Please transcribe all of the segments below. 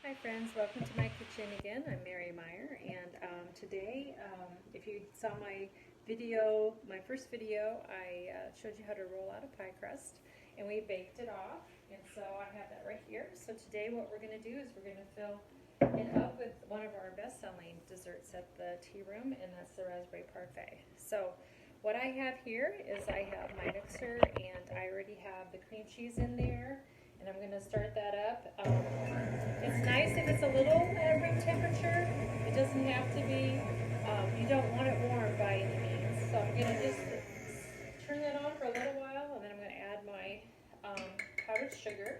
Hi friends, welcome to my kitchen again. I'm Mary Meyer, and today, if you saw my video, my first video, I showed you how to roll out a pie crust, and we baked it off, and so I have that right here. So today what we're going to do is we're going to fill it up with one of our best-selling desserts at the tea room, and that's the raspberry parfait. So what I have here is I have my mixer, and I already have the cream cheese in there, and I'm going to start that up. It's nice if it's a little at room temperature. It doesn't have to be. You don't want it warm by any means. So I'm going to just turn that on for a little while, and then I'm going to add my powdered sugar.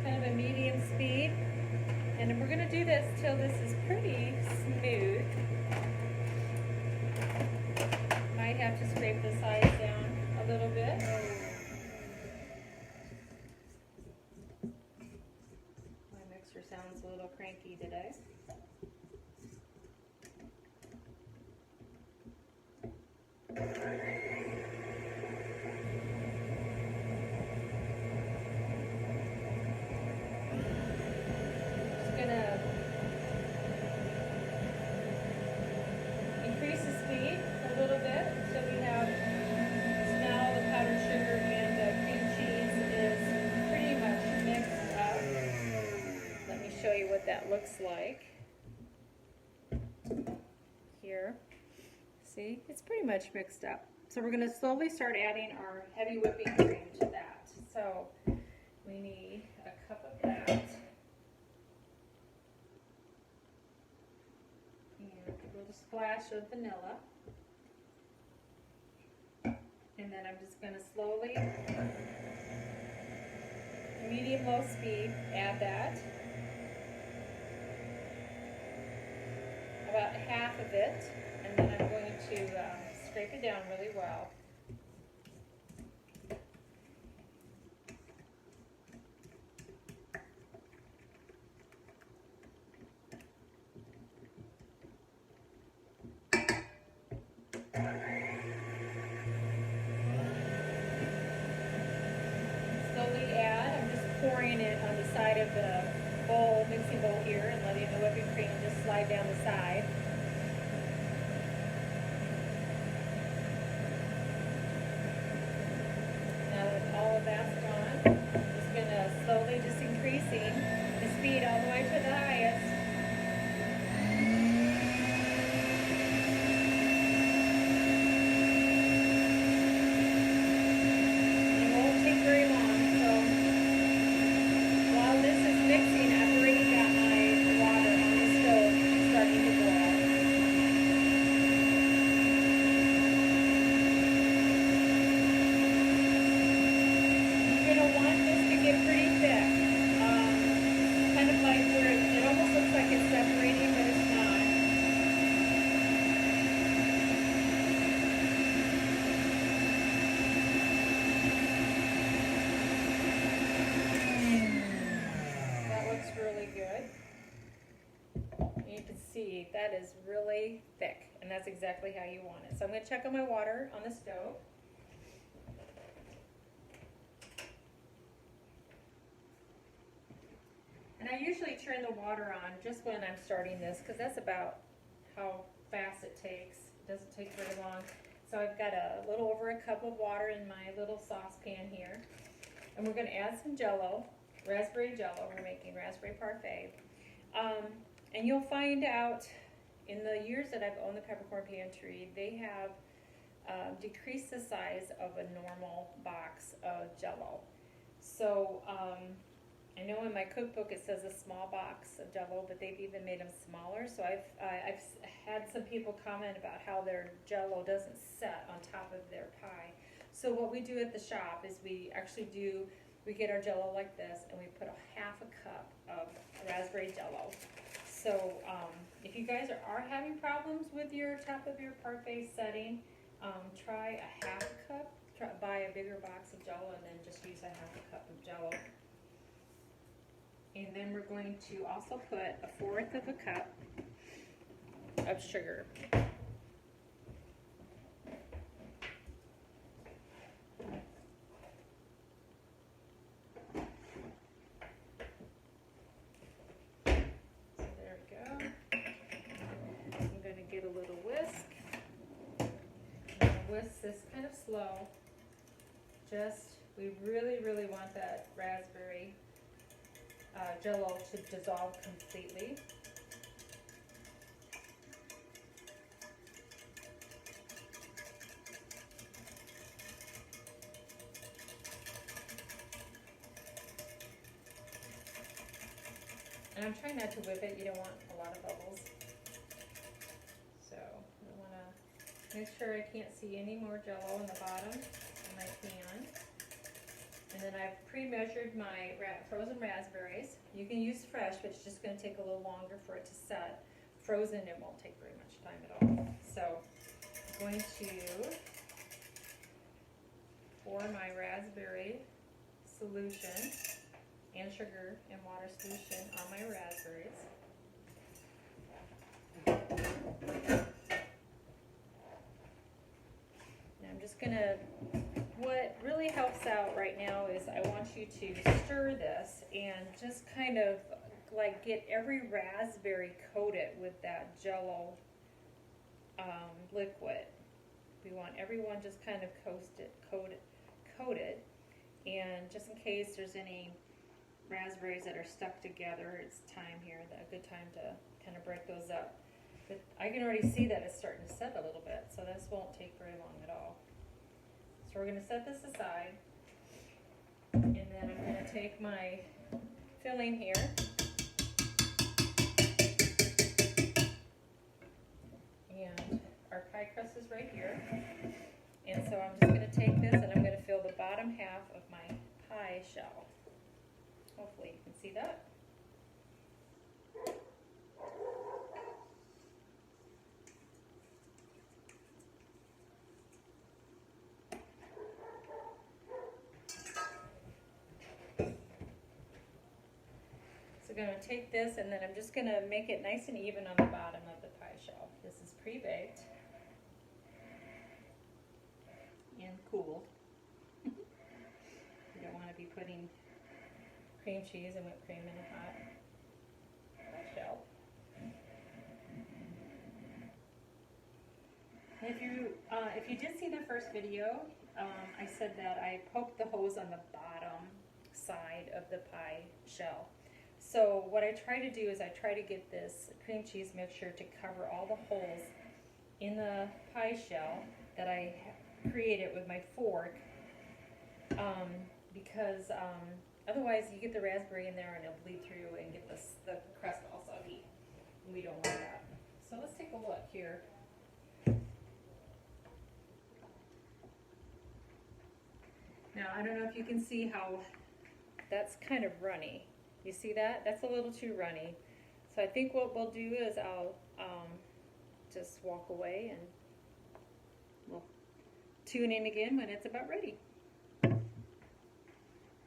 Kind of a medium speed. And we're going to do this till this is pretty smooth. Might have to scrape the sides down a little bit. My mixer sounds a little cranky today. Just gonna increase the speed a little bit so we have now the powdered sugar and the cream cheese is pretty much mixed up. Let me show you what that looks like. Here. See, it's pretty much mixed up. So we're going to slowly start adding our heavy whipping cream to that. So we need a cup of that. And a little splash of vanilla. And then I'm just going to slowly, medium-low speed, add that. About half of it. And then I'm going to scrape it down really well. Slowly add. I'm just pouring it on the side of the bowl, mixing bowl here, and letting the whipping cream just slide down the side. Now that all of that's gone, I'm just going to slowly just increasing the speed all the way to the highest. It won't take very long, so while this is mixing, I've already got my water on the stove starting to boil. You're going to want this to get pretty thick. Kind of like where it almost looks like it's separating, but it's not. That looks really good. And you can see that is really thick, and that's exactly how you want it. So I'm going to check on my water on the stove. And I usually turn the water on just when I'm starting this, because that's about how fast it takes. It doesn't take very long. So I've got a little over a cup of water in my little saucepan here. And we're going to add some Jell-O, raspberry Jell-O. We're making raspberry parfait. And you'll find out in the years that I've owned the Peppercorn Pantry, they have decreased the size of a normal box of Jell-O. So I know in my cookbook it says a small box of Jell-O, but they've even made them smaller. So I've had some people comment about how their Jell-O doesn't set on top of their pie. So what we do at the shop is we get our Jell-O like this, and we put a half a cup of raspberry Jell-O. So if you guys are having problems with your top of your parfait setting, try a half a cup. Buy a bigger box of Jell-O and then just use a half a cup of Jell-O. And then we're going to also put a fourth of a cup of sugar. whisk this kind of slow. We really, really want that raspberry Jell-O to dissolve completely. And I'm trying not to whip it. You don't want a lot of bubbles. So I want to make sure I can't see any more Jell-O in the bottom of my pan. And then I've pre-measured my frozen raspberries. You can use fresh, but it's just going to take a little longer for it to set. Frozen, it won't take very much time at all. So I'm going to pour my raspberry solution and sugar and water solution on my raspberries. And I'm just gonna, what really helps out right now is I want you to stir this and just kind of like get every raspberry coated with that Jell-O liquid. We want everyone just kind of coated, and just in case there's any raspberries that are stuck together, it's time here, a good time to kind of break those up. But I can already see that it's starting to set a little bit, so this won't take very long at all. So we're going to set this aside, and then I'm going to take my filling here. And our pie crust is right here. And so I'm just going to take this and I'm going to fill the bottom half of my pie shell. Hopefully you can see that. So I'm going to take this and then I'm just going to make it nice and even on the bottom of the pie shell. This is pre-baked and cooled. You don't want to be putting cream cheese and whipped cream in a hot shell. If you did see the first video, I said that I poked the hose on the bottom side of the pie shell. So what I try to do is I try to get this cream cheese mixture to cover all the holes in the pie shell that I created with my fork, because otherwise you get the raspberry in there and it'll bleed through and get the crust all soggy. We don't want that. So let's take a look here. Now I don't know if you can see how that's kind of runny. You see that? That's a little too runny. So I think what we'll do is I'll just walk away and we'll tune in again when it's about ready.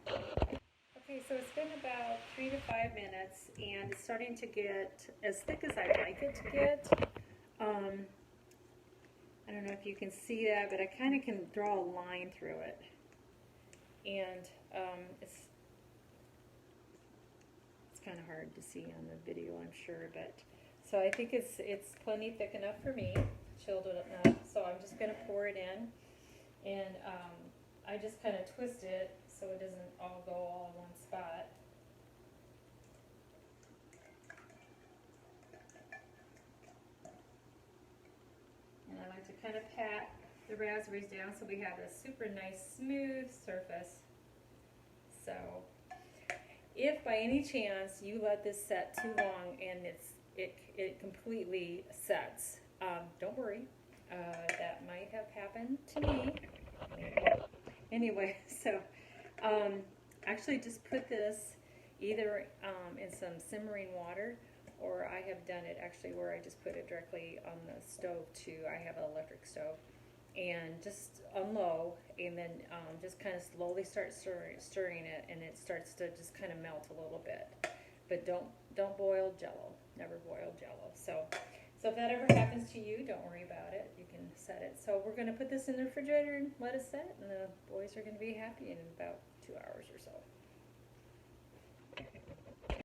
Okay, so it's been about 3 to 5 minutes and it's starting to get as thick as I'd like it to get. I don't know if you can see that, but I kind of can draw a line through it. And it's kind of hard to see on the video, I'm sure, but so I think it's plenty thick enough for me, chilled enough. So I'm just going to pour it in, and I just kind of twist it so it doesn't all go all in one spot. And I like to kind of pat the raspberries down so we have a super nice smooth surface. So if by any chance you let this set too long and it completely sets, don't worry, that might have happened to me. Anyway, so actually just put this either in some simmering water, or I have done it actually where I just put it directly on the stove too. I have an electric stove. And just on low, and then just kind of slowly start stirring it, and it starts to just kind of melt a little bit. But don't boil Jell-O. Never boil Jell-O. So if that ever happens to you, don't worry about it. You can set it. So we're going to put this in the refrigerator and let it set, and the boys are going to be happy in about 2 hours or so.